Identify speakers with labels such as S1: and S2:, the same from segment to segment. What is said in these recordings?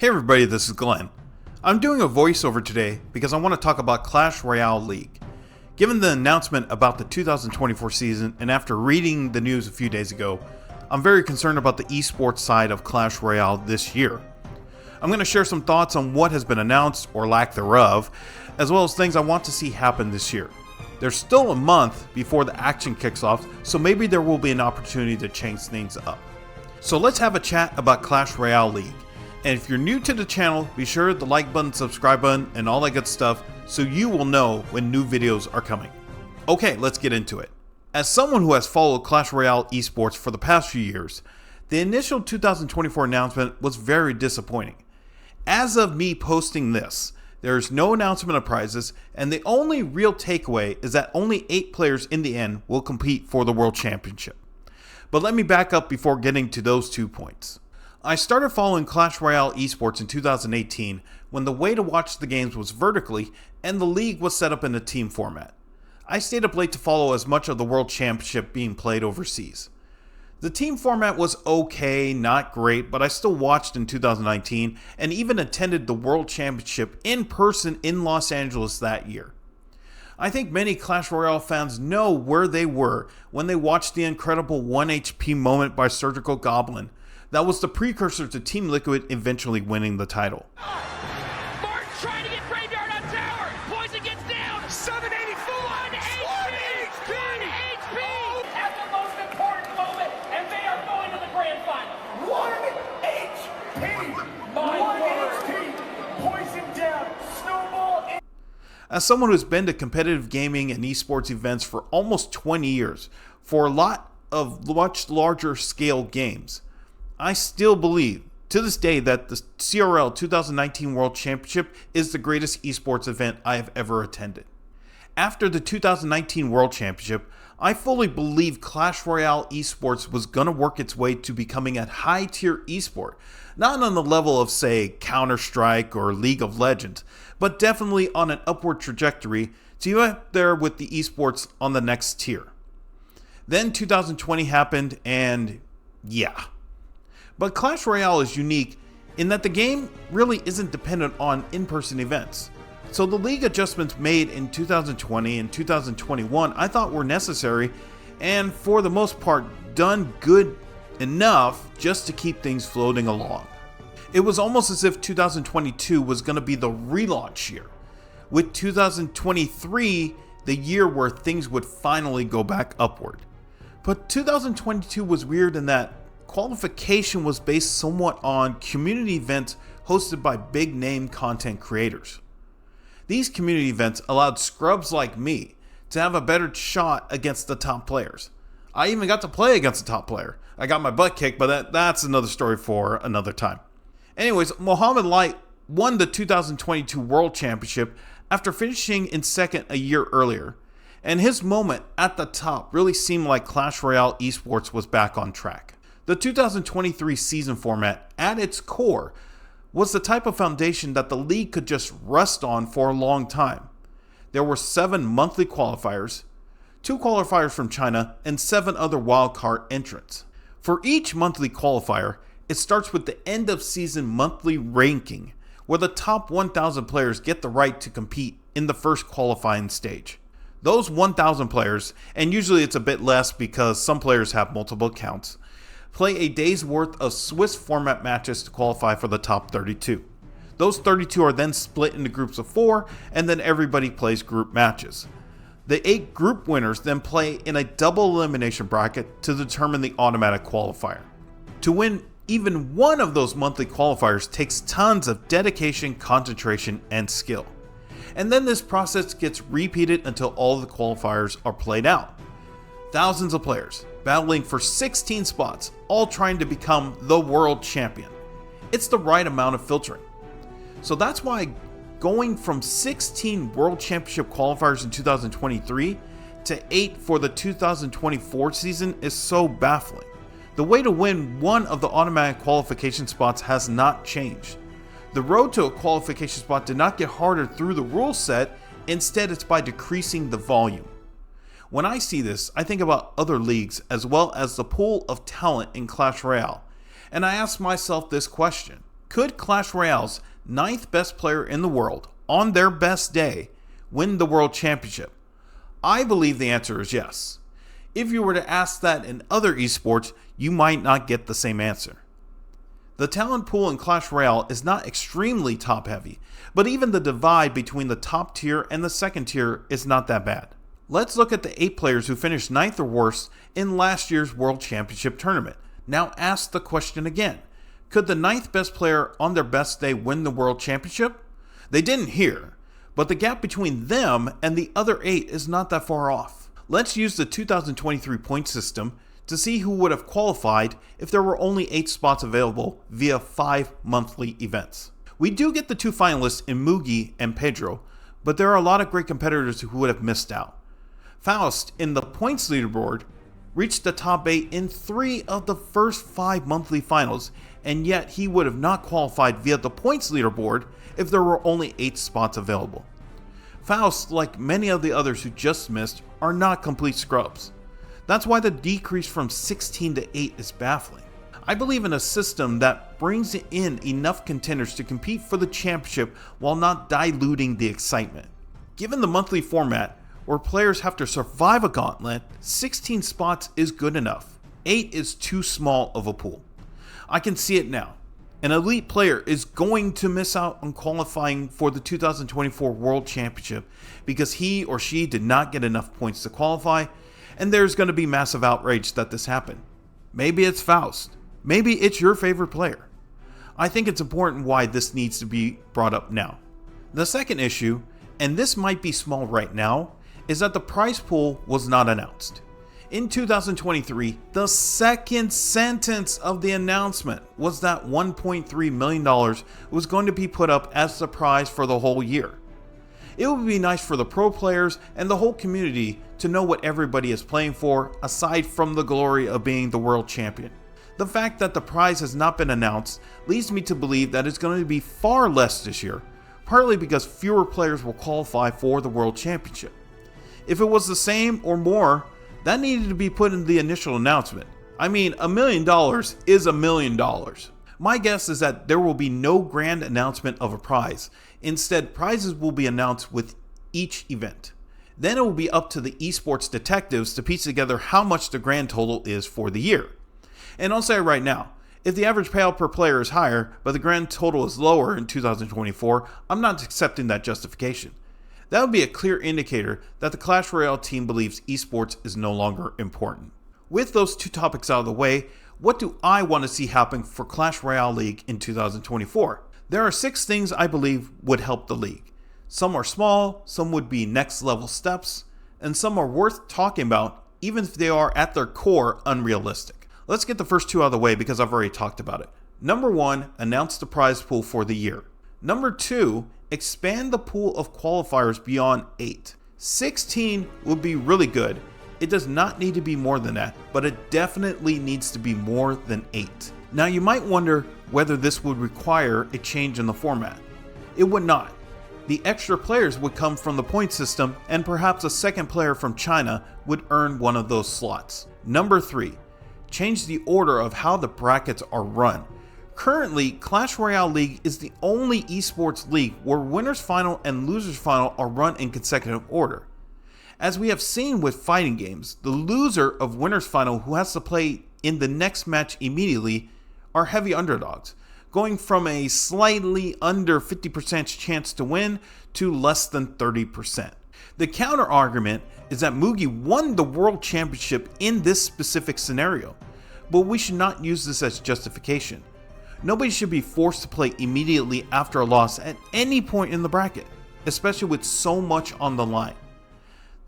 S1: Hey everybody, this is Glenn. I'm doing a voiceover today because I want to talk about Clash Royale League. Given the announcement about the 2024 season and after reading the news a few days ago, I'm very concerned about the esports side of Clash Royale this year. I'm going to share some thoughts on what has been announced or lack thereof, as well as things I want to see happen this year. There's still a month before the action kicks off, so maybe there will be an opportunity to change things up. So let's have a chat about Clash Royale League. And if you're new to the channel, be sure to like button, subscribe button, and all that good stuff so you will know when new videos are coming. Okay, let's get into it. As someone who has followed Clash Royale esports for the past few years, the initial 2024 announcement was very disappointing. As of me posting this, there is no announcement of prizes, and the only real takeaway is that only 8 players in the end will compete for the World Championship. But let me back up before getting to those 2 points. I started following Clash Royale esports in 2018 when the way to watch the games was vertically and the league was set up in a team format. I stayed up late to follow as much of the World Championship being played overseas. The team format was okay, not great, but I still watched in 2019 and even attended the World Championship in person in Los Angeles that year. I think many Clash Royale fans know where they were when they watched the incredible 1 HP moment by Surgical Goblin. That was the precursor to Team Liquid eventually winning the title.
S2: Martin trying to get Graveyard on tower. Poison gets down. 784. 1 HP. 1 HP. At the most important moment, and they are going to the grand final.
S3: 1 HP. My 1 HP. Poison down. Snowball.
S1: As someone who's been to competitive gaming and esports events for almost 20 years, for a lot of much larger scale games, I still believe, to this day, that the CRL 2019 World Championship is the greatest esports event I have ever attended. After the 2019 World Championship, I fully believed Clash Royale esports was going to work its way to becoming a high-tier esport, not on the level of, say, Counter-Strike or League of Legends, but definitely on an upward trajectory to be up there with the esports on the next tier. Then 2020 happened, and yeah. But Clash Royale is unique in that the game really isn't dependent on in-person events. So the league adjustments made in 2020 and 2021 I thought were necessary and for the most part done good enough just to keep things floating along. It was almost as if 2022 was going to be the relaunch year, with 2023 the year where things would finally go back upward. But 2022 was weird in that qualification was based somewhat on community events hosted by big name content creators. These community events allowed scrubs like me to have a better shot against the top players. I even got to play against a top player. I got my butt kicked, but that's another story for another time. Anyways, Mohamed Light won the 2022 World Championship after finishing in second a year earlier, and his moment at the top really seemed like Clash Royale esports was back on track. The 2023 season format, at its core, was the type of foundation that the league could just rest on for a long time. There were 7 monthly qualifiers, 2 qualifiers from China, and 7 other wildcard entrants. For each monthly qualifier, it starts with the end of season monthly ranking, where the top 1,000 players get the right to compete in the first qualifying stage. Those 1,000 players, and usually it's a bit less because some players have multiple accounts, play a day's worth of Swiss format matches to qualify for the top 32. Those 32 are then split into groups of 4, and then everybody plays group matches. The 8 group winners then play in a double elimination bracket to determine the automatic qualifier. To win even one of those monthly qualifiers takes tons of dedication, concentration, and skill. And then this process gets repeated until all the qualifiers are played out. Thousands of players battling for 16 spots, all trying to become the world champion. It's the right amount of filtering. So that's why going from 16 world championship qualifiers in 2023 to 8 for the 2024 season is so baffling. The way to win one of the automatic qualification spots has not changed. The road to a qualification spot did not get harder through the rule set, instead it's by decreasing the volume. When I see this, I think about other leagues as well as the pool of talent in Clash Royale, and I ask myself this question: Could Clash Royale's 9th best player in the world, on their best day, win the World Championship? I believe the answer is yes. If you were to ask that in other esports, you might not get the same answer. The talent pool in Clash Royale is not extremely top heavy, but even the divide between the top tier and the second tier is not that bad. Let's look at the 8 players who finished 9th or worse in last year's World Championship tournament. Now ask the question again. Could the 9th best player on their best day win the World Championship? They didn't here, but the gap between them and the other 8 is not that far off. Let's use the 2023 point system to see who would have qualified if there were only 8 spots available via 5 monthly events. We do get the 2 finalists in Mugi and Pedro, but there are a lot of great competitors who would have missed out. Faust, in the points leaderboard, reached the top 8 in 3 of the first 5 monthly finals, and yet he would have not qualified via the points leaderboard if there were only 8 spots available. Faust, like many of the others who just missed, are not complete scrubs. That's why the decrease from 16 to 8 is baffling. I believe in a system that brings in enough contenders to compete for the championship while not diluting the excitement. Given the monthly format, where players have to survive a gauntlet, 16 spots is good enough. 8 is too small of a pool. I can see it now. An elite player is going to miss out on qualifying for the 2024 World Championship because he or she did not get enough points to qualify, and there's going to be massive outrage that this happened. Maybe it's Faust. Maybe it's your favorite player. I think it's important why this needs to be brought up now. The second issue, and this might be small right now, is that the prize pool was not announced. In 2023, the second sentence of the announcement was that $1.3 million was going to be put up as the prize for the whole year. It would be nice for the pro players and the whole community to know what everybody is playing for, aside from the glory of being the world champion. The fact that the prize has not been announced leads me to believe that it's going to be far less this year, partly because fewer players will qualify for the world championship. If it was the same or more, that needed to be put in the initial announcement. I mean, $1 million is $1 million. My guess is that there will be no grand announcement of a prize. Instead, prizes will be announced with each event. Then it will be up to the esports detectives to piece together how much the grand total is for the year. And I'll say right now, if the average payout per player is higher, but the grand total is lower in 2024, I'm not accepting that justification. That would be a clear indicator that the Clash Royale team believes esports is no longer important. With those 2 topics out of the way, what do I want to see happen for Clash Royale League in 2024? There are 6 things I believe would help the league. Some are small, some would be next level steps, and some are worth talking about even if they are at their core unrealistic. Let's get the first 2 out of the way because I've already talked about it. Number 1, announce the prize pool for the year. Number 2, expand the pool of qualifiers beyond 8. 16 would be really good. It does not need to be more than that, but it definitely needs to be more than 8. Now you might wonder whether this would require a change in the format. It would not. The extra players would come from the point system, and perhaps a second player from China would earn one of those slots. Number 3, change the order of how the brackets are run. Currently, Clash Royale League is the only esports league where winners final and losers final are run in consecutive order. As we have seen with fighting games, the loser of winners final who has to play in the next match immediately are heavy underdogs, going from a slightly under 50% chance to win to less than 30%. The counter argument is that Mugi won the world championship in this specific scenario, but we should not use this as justification. Nobody should be forced to play immediately after a loss at any point in the bracket, especially with so much on the line.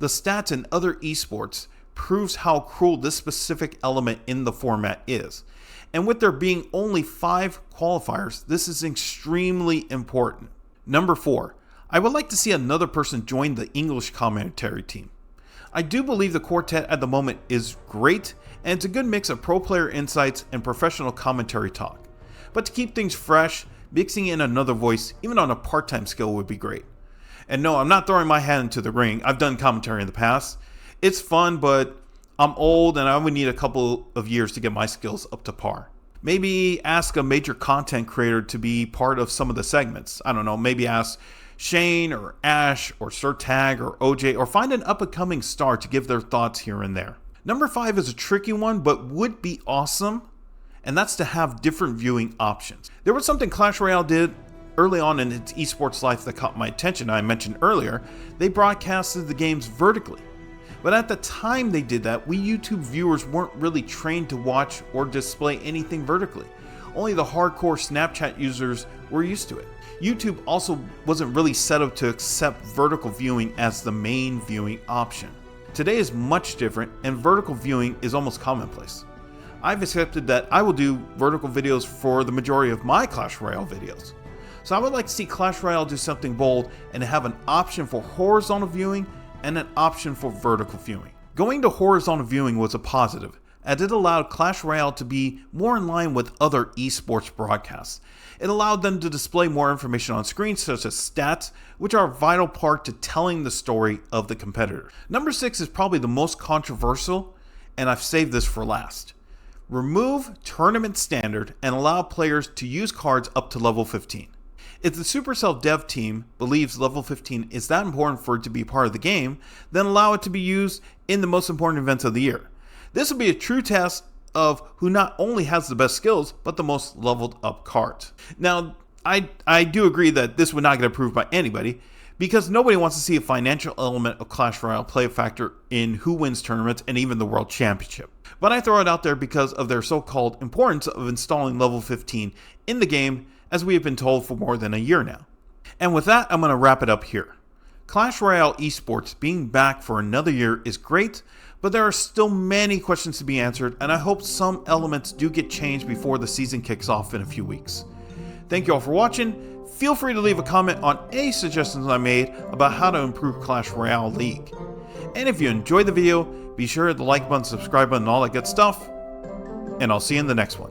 S1: The stats in other esports proves how cruel this specific element in the format is. And with there being only 5 qualifiers, this is extremely important. Number 4, I would like to see another person join the English commentary team. I do believe the quartet at the moment is great, and it's a good mix of pro player insights and professional commentary talk. But to keep things fresh, mixing in another voice, even on a part-time scale, would be great. And no, I'm not throwing my hat into the ring. I've done commentary in the past. It's fun, but I'm old and I would need a couple of years to get my skills up to par. Maybe ask a major content creator to be part of some of the segments. I don't know, maybe ask Shane or Ash or Sir Tag or OJ, or find an up-and-coming star to give their thoughts here and there. Number 5 is a tricky one, but would be awesome, and that's to have different viewing options. There was something Clash Royale did early on in its esports life that caught my attention. I mentioned earlier, they broadcasted the games vertically. But at the time they did that, we YouTube viewers weren't really trained to watch or display anything vertically. Only the hardcore Snapchat users were used to it. YouTube also wasn't really set up to accept vertical viewing as the main viewing option. Today is much different, and vertical viewing is almost commonplace. I've accepted that I will do vertical videos for the majority of my Clash Royale videos. So I would like to see Clash Royale do something bold and have an option for horizontal viewing and an option for vertical viewing. Going to horizontal viewing was a positive, as it allowed Clash Royale to be more in line with other esports broadcasts. It allowed them to display more information on screen, such as stats, which are a vital part to telling the story of the competitor. Number 6 is probably the most controversial, and I've saved this for last. Remove tournament standard and allow players to use cards up to level 15. If the Supercell dev team believes level 15 is that important for it to be part of the game, then allow it to be used in the most important events of the year. This will be a true test of who not only has the best skills, but the most leveled up cards. Now, I do agree that this would not get approved by anybody, because nobody wants to see a financial element of Clash Royale play a factor in who wins tournaments and even the World Championship. But I throw it out there because of their so-called importance of installing level 15 in the game, as we have been told for more than a year now. And with that, I'm going to wrap it up here. Clash Royale esports being back for another year is great, but there are still many questions to be answered, and I hope some elements do get changed before the season kicks off in a few weeks. Thank you all for watching. Feel free to leave a comment on any suggestions I made about how to improve Clash Royale League. And if you enjoyed the video, be sure to hit the like button, subscribe button, and all that good stuff, and I'll see you in the next one.